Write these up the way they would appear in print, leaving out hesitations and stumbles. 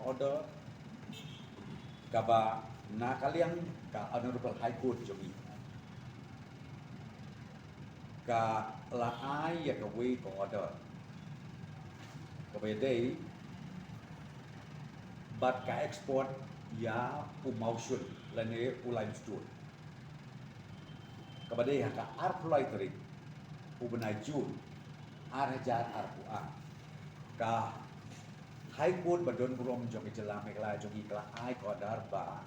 order kaba na kaliang ka Honorable High Court jogi ka laay ya ka way ko order kabay bat ka export ya umausun lane ulaim stud kabade ka arpulai terik ubenai jun arhajar arpuang ka High Court badon burom jogi jelam mekla jogi kala ai ko dar ba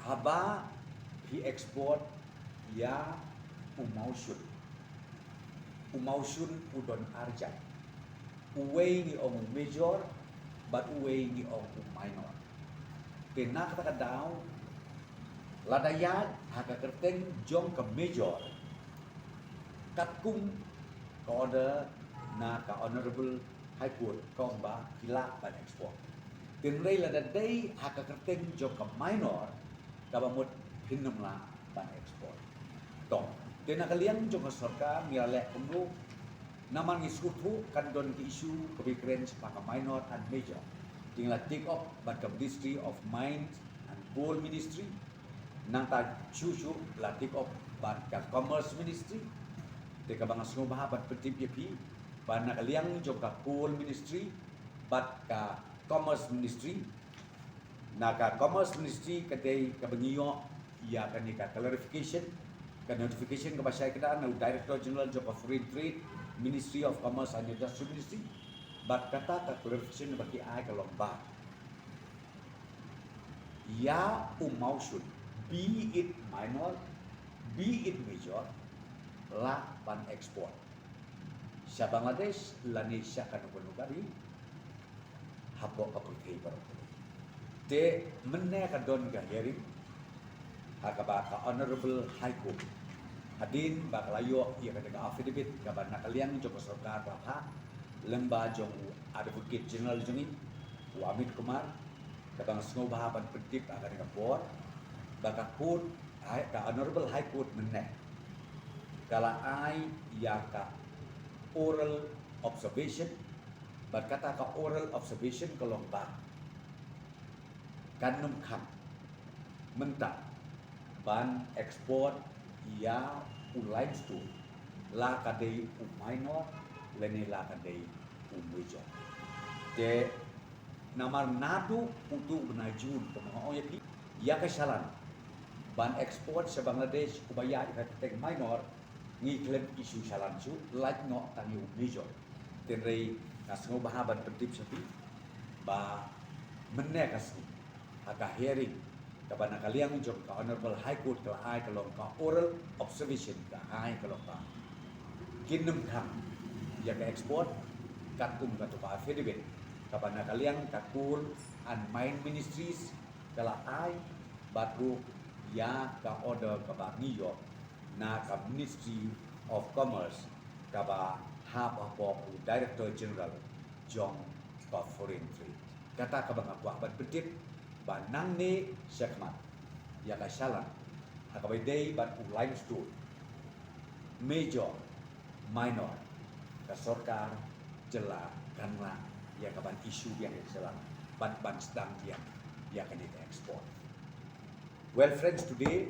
haba hi export ya umausun udon arjat uwei ni ong major but uwei ni ong minor kena kata daw ladayat haka kerteng jong ke major katkung ka order na ka Honorable High Court kong ba hilak ban export tinrei ladadai haka kerteng jong ke minor kabamut hinum la ban export tong tena kalian jong sarkar mialek kumru naman isutu kandon ki isu kebikiran sepaka minor and major tinggal take up ban ke Ministry of Mines and Coal Ministry nang ta cucu la take up ban ke Commerce Ministry teka bang asno baha ban petip yepi ban kalian jong ke Coal Ministry ban ke Commerce Ministry naga Commerce Ministry kadai kabangiyo ya kanika clarification ka notification ka basay kita na Director General of Foreign Trade Ministry of Commerce and Industry Ministry bat kata ka clarification bagi ai ka lomba ya umausun be it minor be it major la ban export sa Bangladesh lani siya kanugari hapo apurkay baru te menne ka don ka hearing hakaba ka Honorable High Court hadin bakalayo ia ka affidavit ka ban nakalian jong sarkar bapha lemba jong Advocate General jongi Amit Kumar ka bang sngo bahaban pedip ka ka board baka court ka Honorable High Court menne kala ai ya ka oral observation berkata ka oral observation kelomba kanum kham mentah ban ekspor ya ulai stu la kadai minor lene la kadai major de namar nadu untuk benajun kemau ya kesalahan ban ekspor se Bangladesh ubaya tek minor ngi klaim isu salan su like no tangi major tenrei kasngo bahaban pentip sepi ba menne kasni aka hearing kabana kaliang jom ka Honorable High Court ka ai kalong ka oral observation ka ai kalong ka kinum kham ya ka export katum ka to pa affidavit kabana kaliang ka Coal and Mine Ministries kala ai batu ya ka order ka ba New York na ka Ministry of Commerce ka ba hab apa Director General Jong ka Foreign Trade kata ka bang aku abad betip banang ni syakmat ya ka salan akabai day ban ulai stu major minor ka sarkar jela kanla ya ka ban isu yang selang ban sedang dia ya ka ekspor. Well friends, today